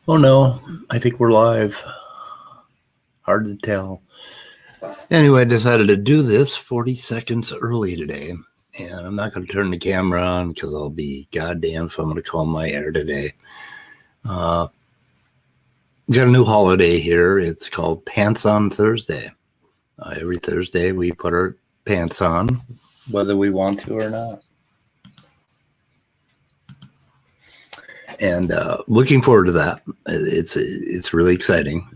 Oh no, I think we're live. Hard to tell. Anyway, I decided to do this 40 seconds early today. And I'm not going to turn the camera on because I'll be goddamn if I'm going to call my air today. Got a new holiday here. It's called Pants on Thursday. Every Thursday we put our pants on, whether we want to or not. And looking forward to that. It's really exciting.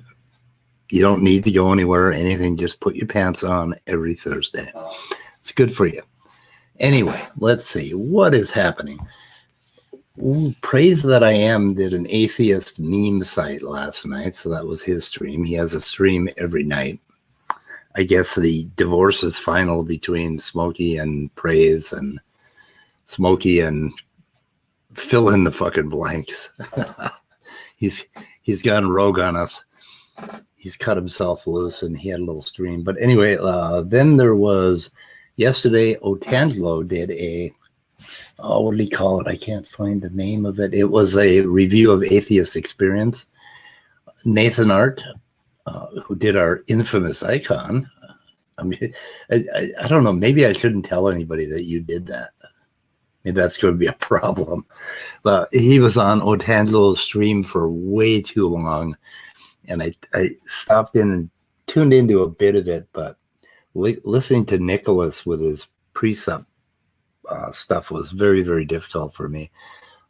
You don't need to go anywhere or anything. Just put your pants on every Thursday. It's good for you. Anyway, let's see. What is happening? Praise That I Am did an atheist meme site last night, so that was his stream. He has a stream every night. I guess the divorce is final between Smokey and Praise, and Smokey and fill in the fucking blanks. He's gone rogue on us. He's cut himself loose, and he had a little stream. But anyway, then there was yesterday. Otangelo did a what did he call it? I can't find the name of it. It was a review of Atheist Experience. NathanArt, who did our infamous icon. I mean, I don't know. Maybe I shouldn't tell anybody that you did that. Maybe that's going to be a problem. But he was on Otangelo's stream for way too long. And I stopped in and tuned into a bit of it. But listening to Nicholas with his precept stuff was very, very difficult for me.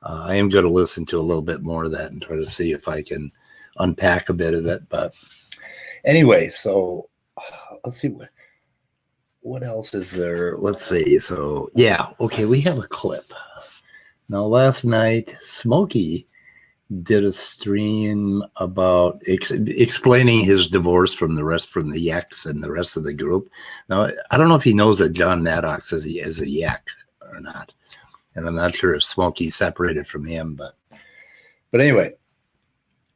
I am going to listen to a little bit more of that and try to see if I can unpack a bit of it. But anyway, so let's see what else is there. Let's see. So yeah, okay, we have a clip. Now last night, Smokey did a stream about explaining his divorce from the Yaks and the rest of the group. Now I don't know if he knows that John Maddox is a Yak or not, and I'm not sure if Smokey separated from him, but anyway.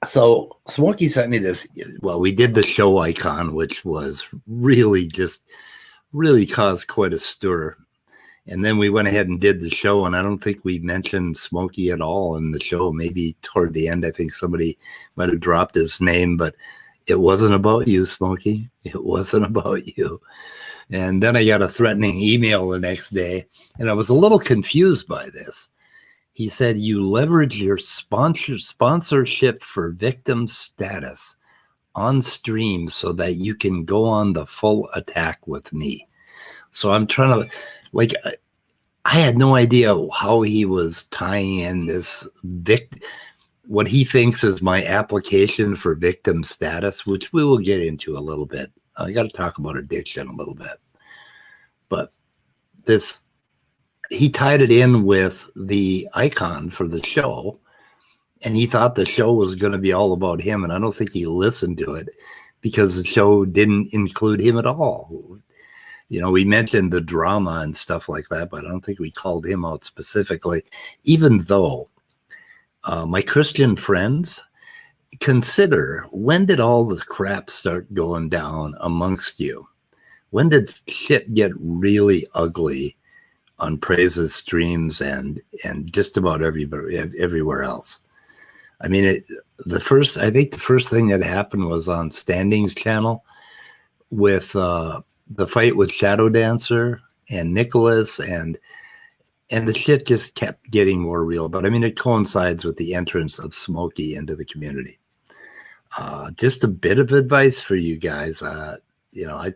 So Smokey sent me this. Well, we did the show icon, which was really caused quite a stir. And then we went ahead and did the show, and I don't think we mentioned Smokey at all in the show. Maybe toward the end, I think somebody might have dropped his name, but it wasn't about you, Smokey. It wasn't about you. And then I got a threatening email the next day, and I was a little confused by this. He said, you leverage your sponsorship for victim status on stream so that you can go on the full attack with me. So I'm trying to, I had no idea how he was tying in this what he thinks is my application for victim status, which we will get into a little bit. I got to talk about addiction a little bit. But he tied it in with the icon for the show, and he thought the show was going to be all about him, and I don't think he listened to it because the show didn't include him at all. You know, we mentioned the drama and stuff like that, but I don't think we called him out specifically, even though my Christian friends, consider, when did all the crap start going down amongst you? When did shit get really ugly on Praise's streams and just about everywhere else? I mean, I think the first thing that happened was on Standing's channel with the fight with Shadow Dancer and Nicholas, and the shit just kept getting more real. But I mean, it coincides with the entrance of Smokey into the community. Just a bit of advice for you guys. You know,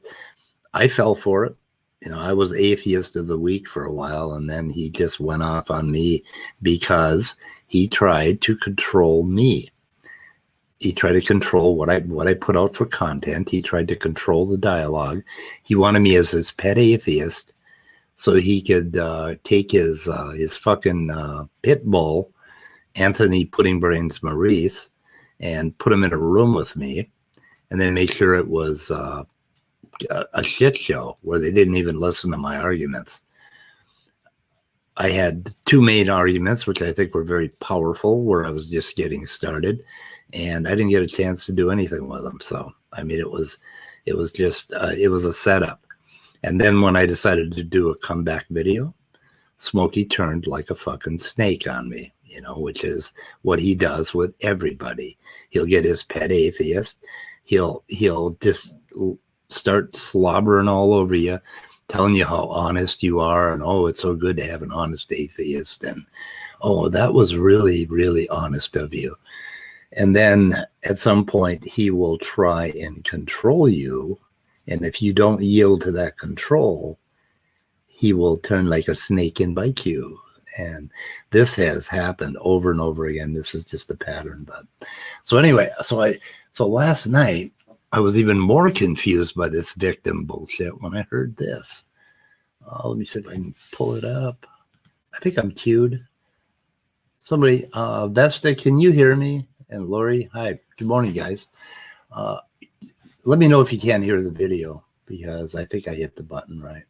I fell for it. You know, I was atheist of the week for a while, and then he just went off on me because he tried to control me. He tried to control what I put out for content. He tried to control the dialogue. He wanted me as his pet atheist so he could take his fucking pit bull, Anthony Pudding Brains Maurice, and put him in a room with me, and then make sure it was a shit show where they didn't even listen to my arguments. I had two main arguments, which I think were very powerful, where I was just getting started, and I didn't get a chance to do anything with them. So, I mean, it was just it was a setup. And then when I decided to do a comeback video, Smokey turned like a fucking snake on me. you know, which is what he does with everybody. He'll get his pet atheist. He'll just start slobbering all over you, telling you how honest you are, and oh, it's so good to have an honest atheist, and oh, that was really, really honest of you. And then at some point he will try and control you, and if you don't yield to that control, he will turn like a snake and bite you. And this has happened over and over again. This is just a pattern. But so anyway, so last night I was even more confused by this victim bullshit when I heard this. Let me see if I can pull it up. I think I'm cued. Somebody, Vesta, can you hear me? And Lori, hi. Good morning, guys. Let me know if you can't hear the video, because I think I hit the button right.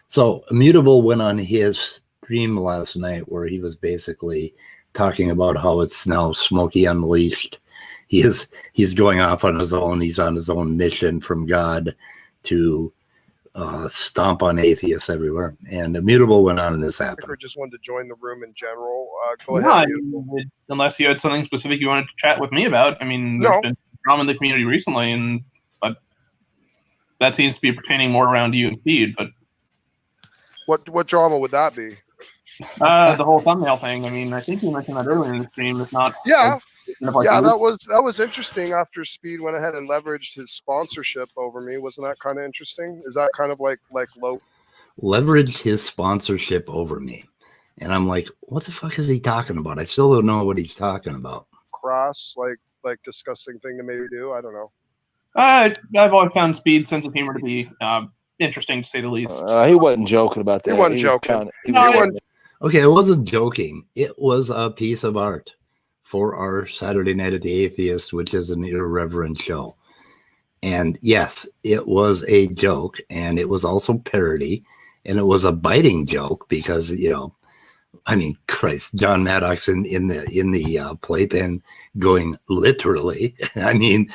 So Immutable went on his stream last night where he was basically talking about how it's now Smokey Unleashed. He's going off on his own. He's on his own mission from God to stomp on atheists everywhere. And Immutable went on, and this happened. I just wanted to join the room in general. Go ahead. Unless you had something specific you wanted to chat with me about. I mean, there's been drama in the community recently, but that seems to be pertaining more around you and Feed. But what drama would that be? The whole thumbnail thing. I mean, I think you mentioned that earlier in the stream. If not, yeah, that was interesting. After Speed went ahead and leveraged his sponsorship over me, wasn't that kind of interesting? Is that kind of like low? Leveraged his sponsorship over me, and I'm like, what the fuck is he talking about? I still don't know what he's talking about. Cross, like disgusting thing to maybe do. I don't know. I've always found Speed's sense of humor to be interesting, to say the least. He wasn't joking about that. He wasn't joking. Okay, it wasn't joking. It was a piece of art for our Saturday Night at the Atheist, which is an irreverent show. And yes, it was a joke, and it was also parody, and it was a biting joke because, you know, I mean, Christ, John Maddox in the playpen going literally. I mean,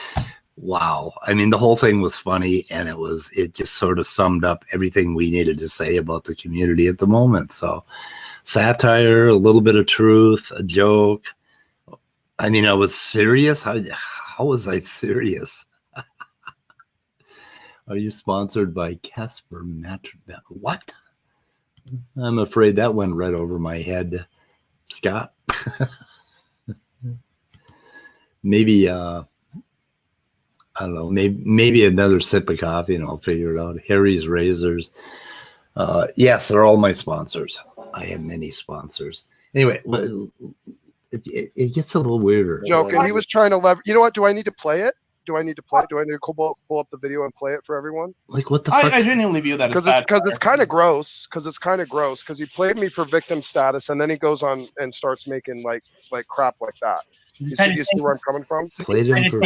wow. I mean, the whole thing was funny, and it just sort of summed up everything we needed to say about the community at the moment. So satire, a little bit of truth, a joke. I mean, I was serious. How was I serious? Are you sponsored by Casper Mattress? What? I'm afraid that went right over my head, Scott. Maybe, I don't know, maybe another sip of coffee and I'll figure it out. Harry's Razors. Yes, they're all my sponsors. I have many sponsors. Anyway, it gets a little weirder. Joking. He was trying to leverage. You know what? Do I need to play it? Do I need to pull up the video and play it for everyone? Like, what the fuck? I genuinely view that as because it's kind of gross. Because he played me for victim status, and then he goes on and starts making like crap like that. You see where I'm coming from? Played him for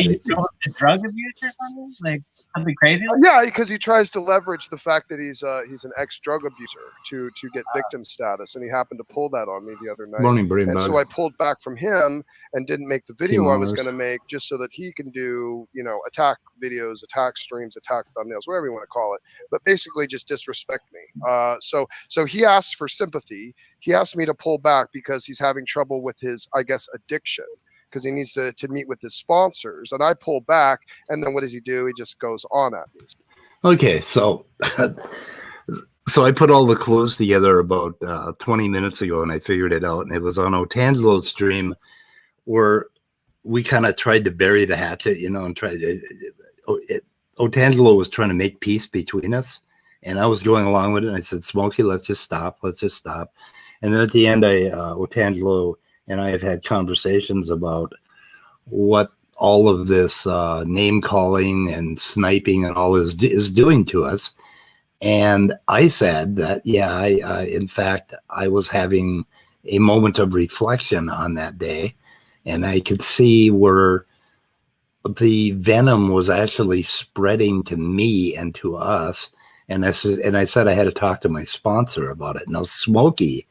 drug abuse or something? Like something crazy? Yeah, because he tries to leverage the fact that he's an ex-drug abuser to get victim status, and he happened to pull that on me the other night. Morning, Brenda. And so I pulled back from him and didn't make the video I was going to make, just so that he can do, you know, attack videos, attack streams, attack thumbnails, whatever you want to call it, but basically just disrespect me. So he asked for sympathy. He asked me to pull back because he's having trouble with his, I guess, addiction, because he needs to meet with his sponsors. And I pull back, and then what does he do? He just goes on at me. Okay, so I put all the clues together about 20 minutes ago, and I figured it out. And it was on Otangelo's stream where we kind of tried to bury the hatchet, you know, and Otangelo was trying to make peace between us, and I was going along with it. And I said, Smokey, let's just stop. And then at the end, Otangelo and I have had conversations about what all of this name calling and sniping and all is doing to us. And I said that, yeah, in fact, I was having a moment of reflection on that day, and I could see where the venom was actually spreading to me and to us. And I said I had to talk to my sponsor about it. Now, Smokey,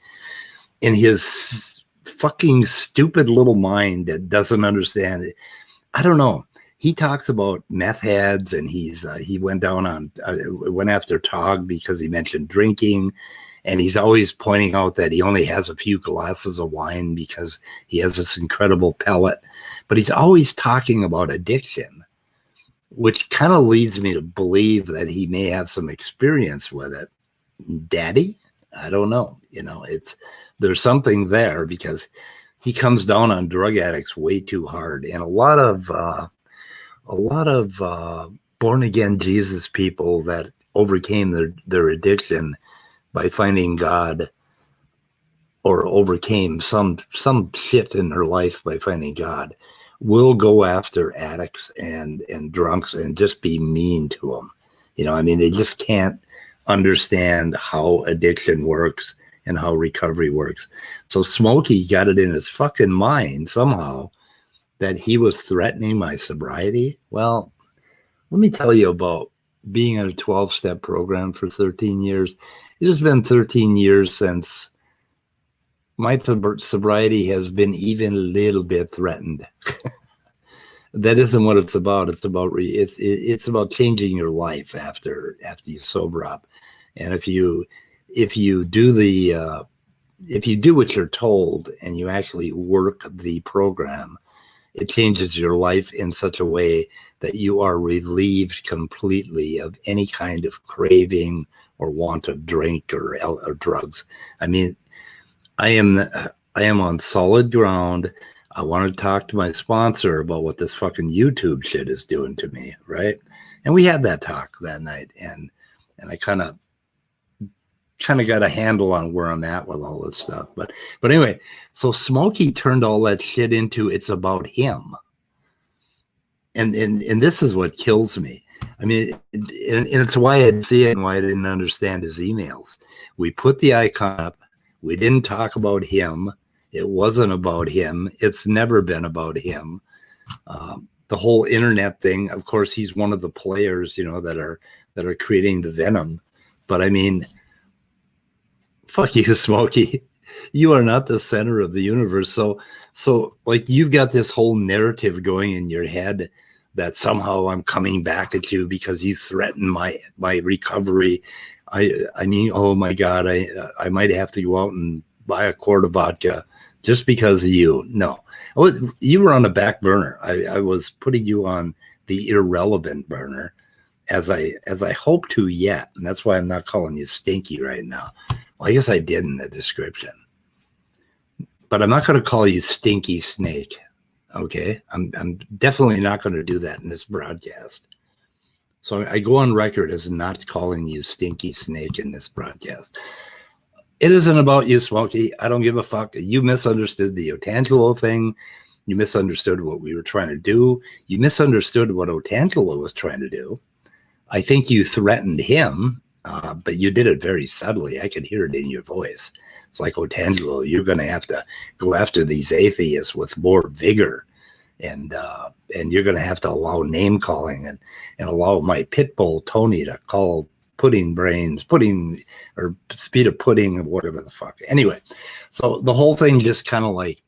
in his fucking stupid little mind that doesn't understand it, I don't know. He talks about meth heads, and he went down on went after Tog because he mentioned drinking, And he's always pointing out that he only has a few glasses of wine because he has this incredible palate. But he's always talking about addiction, which kind of leads me to believe that he may have some experience with it. Daddy? I don't know. There's something there because he comes down on drug addicts way too hard. And a lot of born again Jesus people that overcame their addiction by finding God, or overcame some shit in her life by finding God, will go after addicts and drunks and just be mean to them. They just can't understand how addiction works and how recovery works. So Smokey got it in his fucking mind somehow that he was threatening my sobriety. Well, let me tell you about being in a 12-step program for 13 years. It has been 13 years since my sobriety has been even a little bit threatened. That isn't what it's about. It's about it's about changing your life after you sober up. And if you do what you're told and you actually work the program, it changes your life in such a way that you are relieved completely of any kind of craving or want of drink or drugs. I am on solid ground. I want to talk to my sponsor about what this fucking YouTube shit is doing to me, right? And we had that talk that night, and I kind of got a handle on where I'm at with all this stuff. But anyway, so Smokey turned all that shit into it's about him. And this is what kills me. And it's why I didn't see it and why I didn't understand his emails. We put the icon up. We didn't talk about him. It wasn't about him. It's never been about him. The whole internet thing, of course, he's one of the players, that are creating the venom. But fuck you, Smokey. You are not the center of the universe. So like you've got this whole narrative going in your head that somehow I'm coming back at you because he's threatened my recovery. Oh my God, I might have to go out and buy a quart of vodka just because of you. No, you were on the back burner. I was putting you on the irrelevant burner as I hope to yet. And that's why I'm not calling you Stinky right now. Well, I guess I did in the description, but I'm not going to call you Stinky Snake. Okay. I'm definitely not going to do that in this broadcast. So I go on record as not calling you Stinky Snake in this broadcast. It isn't about you, Smokey. I don't give a fuck. You misunderstood the Otangelo thing. You misunderstood what we were trying to do. You misunderstood what Otangelo was trying to do. I think you threatened him, but you did it very subtly. I could hear it in your voice. It's like, Otangelo, you're going to have to go after these atheists with more vigor. And you're going to have to allow name calling and allow my pit bull, Tony, to call pudding brains, or speed of pudding, or whatever the fuck. Anyway, so the whole thing just kind of like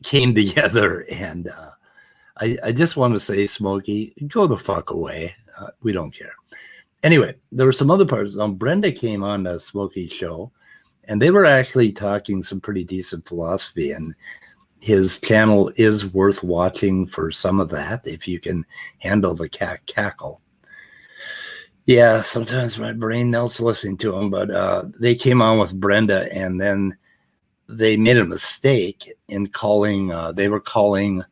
came together. And I just want to say, Smokey, go the fuck away. We don't care. Anyway, there were some other parts. Brenda came on the Smokey show, and they were actually talking some pretty decent philosophy, and his channel is worth watching for some of that if you can handle the cackle. Yeah, sometimes my brain melts listening to him, but they came on with Brenda, and then they made a mistake in calling, they were calling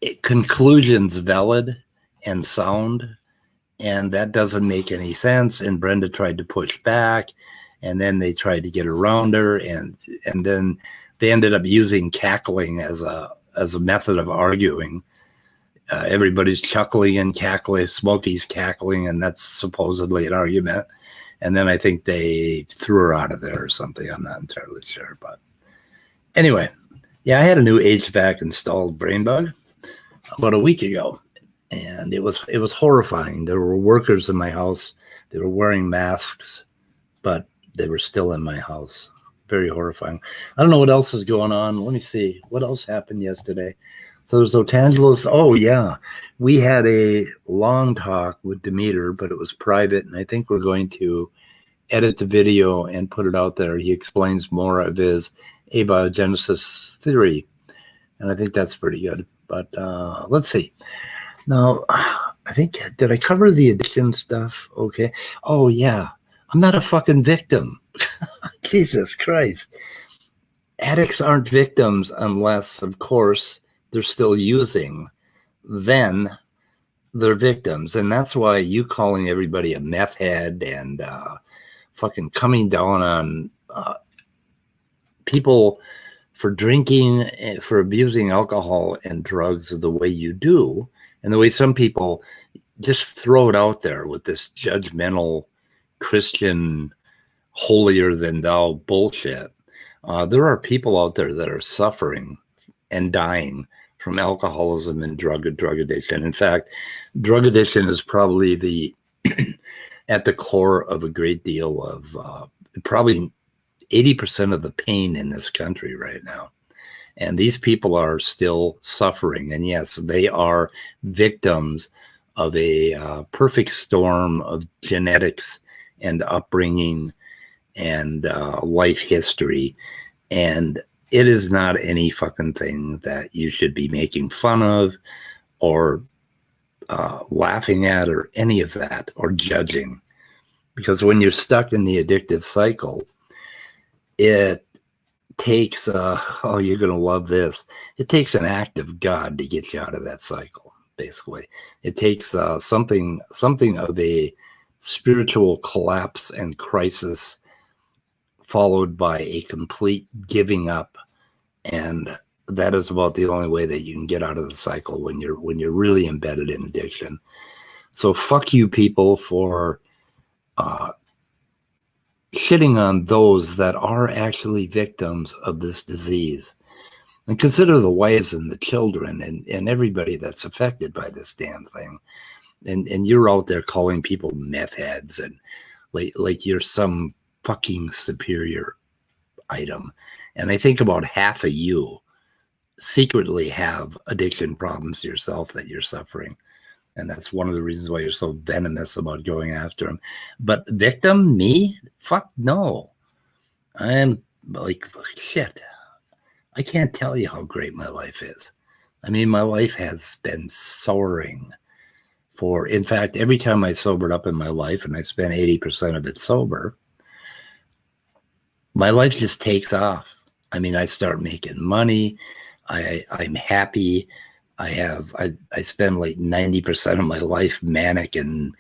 it conclusions valid and sound, and that doesn't make any sense. And Brenda tried to push back, and then they tried to get around her, and then they ended up using cackling as a method of arguing. Everybody's chuckling and cackling. Smokey's cackling, and that's supposedly an argument. And then I think they threw her out of there or something. I'm not entirely sure, but anyway, yeah, I had a new HVAC installed, Brainbug, about a week ago, and it was horrifying. There were workers in my house. They were wearing masks, but they were still in my house. Very horrifying. I don't know what else is going on. Let me see. What else happened yesterday? So there's Otangelo's. Oh, yeah. We had a long talk with Demeter, but it was private. And I think we're going to edit the video and put it out there. He explains more of his abiogenesis theory. And I think that's pretty good. But let's see. Now, I think, did I cover the addiction stuff? Okay. Oh, yeah. I'm not a fucking victim. Jesus Christ. Addicts aren't victims unless, of course, they're still using. Then they're victims. And that's why you calling everybody a meth head and fucking coming down on people for drinking, for abusing alcohol and drugs the way you do, and the way some people just throw it out there with this judgmental Christian holier than thou bullshit. There are people out there that are suffering and dying from alcoholism and drug addiction. In fact, drug addiction is probably at the core of a great deal of probably 80% of the pain in this country right now. And these people are still suffering. And yes, they are victims of a perfect storm of genetics and upbringing and life history. And it is not any fucking thing that you should be making fun of or laughing at or any of that or judging. Because when you're stuck in the addictive cycle, it takes, oh, you're going to love this. It takes an act of God to get you out of that cycle, basically. It takes something of a spiritual collapse and crisis followed by a complete giving up. And that is about the only way that you can get out of the cycle when you're really embedded in addiction. So fuck you people for shitting on those that are actually victims of this disease. And consider the wives and the children and everybody that's affected by this damn thing. And you're out there calling people meth heads and like you're some fucking superior item. And I think about half of you secretly have addiction problems yourself that you're suffering. And that's one of the reasons why you're so venomous about going after them. But victim, me? Fuck no. I am like, shit. I can't tell you how great my life is. I mean, my life has been soaring in fact, every time I sobered up in my life, and I spent 80% of it sober, my life just takes off. I mean, I start making money. I'm happy. I spend like 90% of my life manic and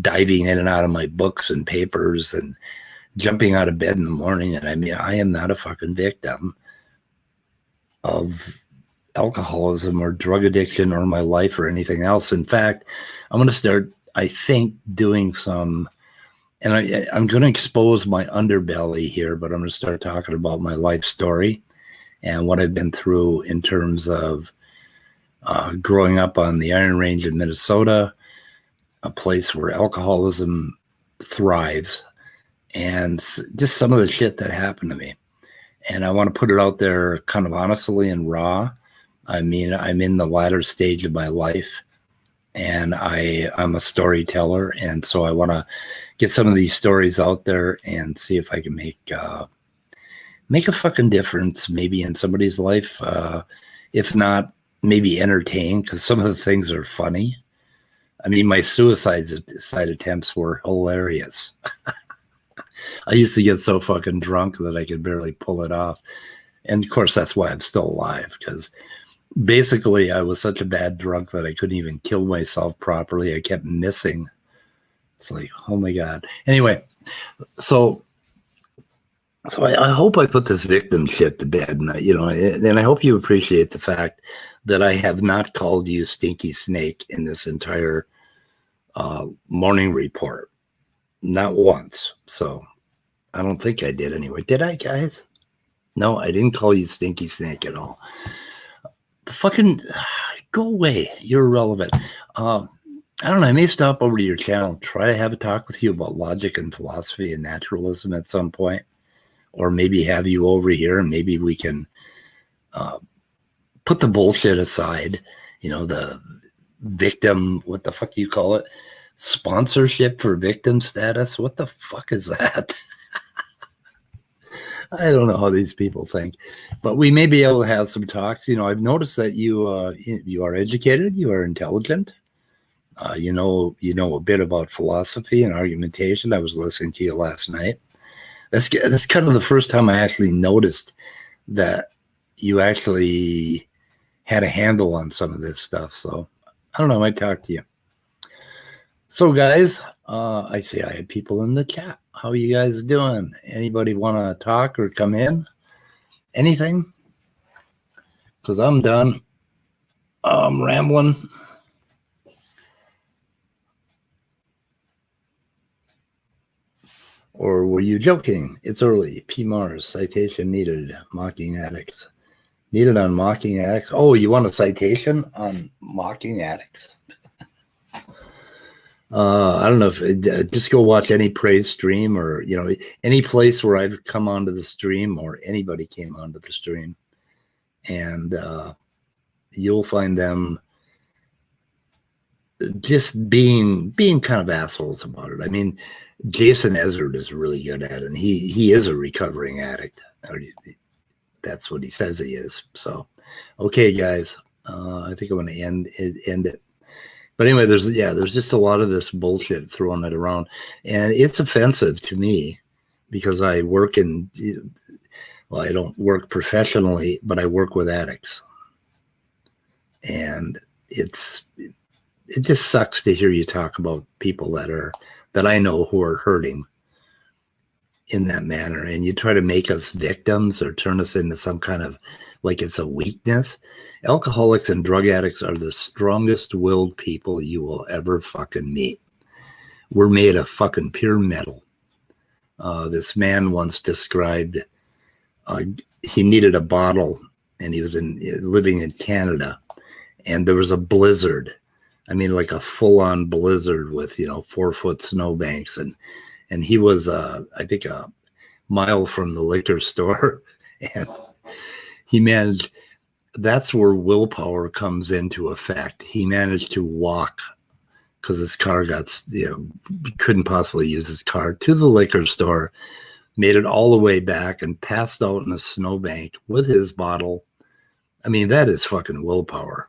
diving in and out of my books and papers and jumping out of bed in the morning. And I mean, I am not a fucking victim of alcoholism or drug addiction or my life or anything else. In fact, I'm going to start, I think, doing some, and I'm going to expose my underbelly here, but I'm going to start talking about my life story and what I've been through in terms of growing up on the Iron Range in Minnesota, a place where alcoholism thrives, and just some of the shit that happened to me. And I want to put it out there kind of honestly and raw. I mean, I'm in the latter stage of my life, and I'm a storyteller, and so I want to get some of these stories out there and see if I can make a fucking difference maybe in somebody's life. If not, maybe entertain, because some of the things are funny. I mean, my suicide attempts were hilarious. I used to get so fucking drunk that I could barely pull it off. And of course, that's why I'm still alive, because basically I was such a bad drunk that I couldn't even kill myself properly. I kept missing. It's like, oh my God. Anyway, so I hope I put this victim shit to bed, and and I hope you appreciate the fact that I have not called you Stinky Snake in this entire morning report. Not once. So I don't think I did anyway. Did I, guys? No, I didn't call you Stinky Snake at all. Fucking go away. You're irrelevant. I don't know. I may stop over to your channel and try to have a talk with you about logic and philosophy and naturalism at some point. Or maybe have you over here and maybe we can put the bullshit aside. You know, the victim, what the fuck do you call it? Sponsorship for victim status. What the fuck is that? I don't know how these people think, but we may be able to have some talks. You know, I've noticed that you are educated, you are intelligent. You know a bit about philosophy and argumentation. I was listening to you last night. That's kind of the first time I actually noticed that you actually had a handle on some of this stuff. So I don't know. I might talk to you. So guys, I see I have people in the chat. How are you guys doing? Anybody want to talk or come in? Anything? Because I'm done. I'm rambling. Or were you joking? It's early. P. Mars, citation needed. Mocking addicts. Needed on mocking addicts. Oh, you want a citation on mocking addicts? I don't know if just go watch any praise stream, or you know, any place where I've come onto the stream or anybody came onto the stream, and you'll find them just being kind of assholes about it. I mean, Jason Ezard is really good at it, and he is a recovering addict. That's what he says he is. So, okay, guys, I think I'm going to end it. But anyway, there's just a lot of this bullshit throwing it around, and it's offensive to me because I work I don't work professionally, but I work with addicts, and it just sucks to hear you talk about people that I know who are hurting in that manner, and you try to make us victims or turn us into some kind of like it's a weakness. Alcoholics and drug addicts are the strongest willed people you will ever fucking meet. We're made of fucking pure metal. This man once described he needed a bottle, and he was living in Canada, and there was a blizzard. I mean, like a full-on blizzard with 4-foot snowbanks, and he was I think a mile from the liquor store, and he managed. That's where willpower comes into effect. He managed to walk because his car couldn't possibly use his car to the liquor store, made it all the way back, and passed out in a snowbank with his bottle. I mean, that is fucking willpower.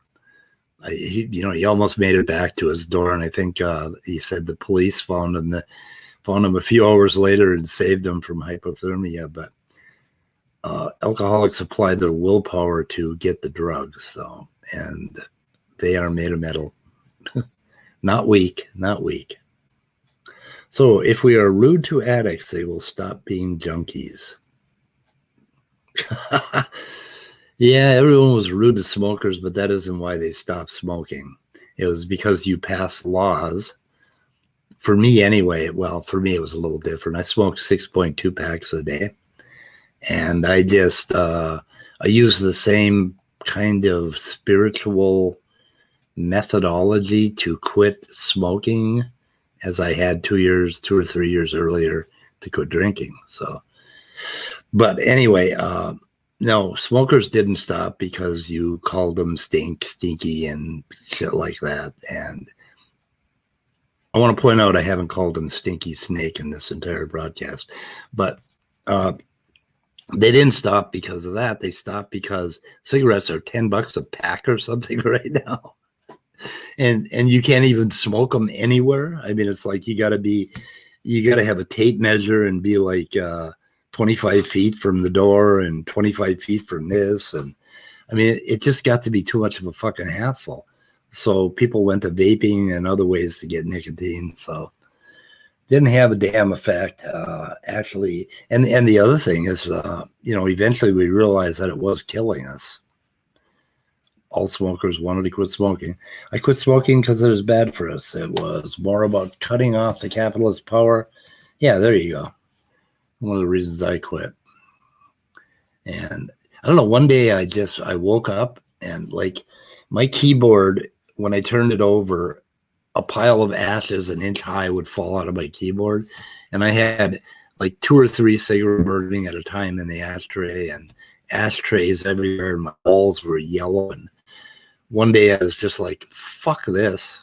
He almost made it back to his door, and I think he said the police found him a few hours later and saved him from hypothermia. But alcoholics apply their willpower to get the drugs, and they are made of metal. Not weak. So if we are rude to addicts, they will stop being junkies. Yeah, everyone was rude to smokers, but that isn't why they stopped smoking. It was because you passed laws. For me anyway, well, for me it was a little different. I smoked 6.2 packs a day. And I just, I use the same kind of spiritual methodology to quit smoking as I had 2 or 3 years earlier to quit drinking. So, but anyway, no, smokers didn't stop because you called them stinky and shit like that. And I want to point out, I haven't called them stinky snake in this entire broadcast, but, they didn't stop because of that. They stopped because cigarettes are $10 a pack or something right now. And you can't even smoke them anywhere. I mean, it's like you got to have a tape measure and be like 25 feet from the door and 25 feet from this. And I mean, it just got to be too much of a fucking hassle. So people went to vaping and other ways to get nicotine. So didn't have a damn effect, actually. And the other thing is, eventually we realized that it was killing us. All smokers wanted to quit smoking. I quit smoking because it was bad for us. It was more about cutting off the capitalist power. Yeah, there you go. One of the reasons I quit. And I don't know, one day I woke up and like my keyboard, when I turned it over, a pile of ashes an inch high would fall out of my keyboard. And I had like 2 or 3 cigarettes burning at a time in the ashtray. And ashtrays everywhere, and my walls were yellow. And one day I was just like, fuck this.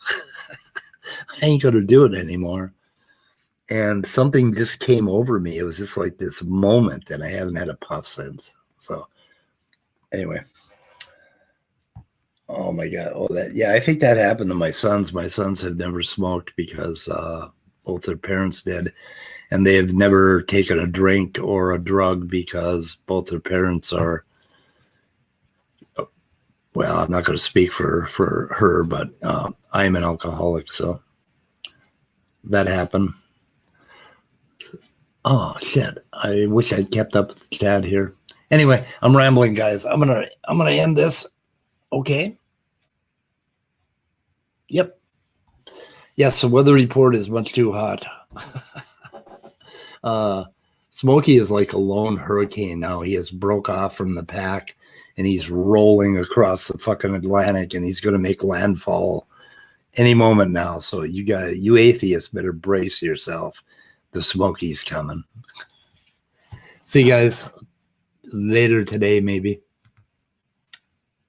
I ain't going to do it anymore. And something just came over me. It was just like this moment, and I haven't had a puff since. So anyway. Oh my God. Oh, that, yeah, I think that happened to my sons. My sons have never smoked because both their parents did. And they have never taken a drink or a drug because both their parents are, well, I'm not going to speak for her, but I'm an alcoholic. So that happened. Oh shit. I wish I'd kept up with the chat here. Anyway, I'm rambling, guys. I'm gonna end this. Okay. Yep. Yes, the weather report is much too hot. Smokey is like a lone hurricane now. He has broke off from the pack and he's rolling across the fucking Atlantic, and he's going to make landfall any moment now. So you atheists better brace yourself. The Smokey's coming. See you guys later today, maybe.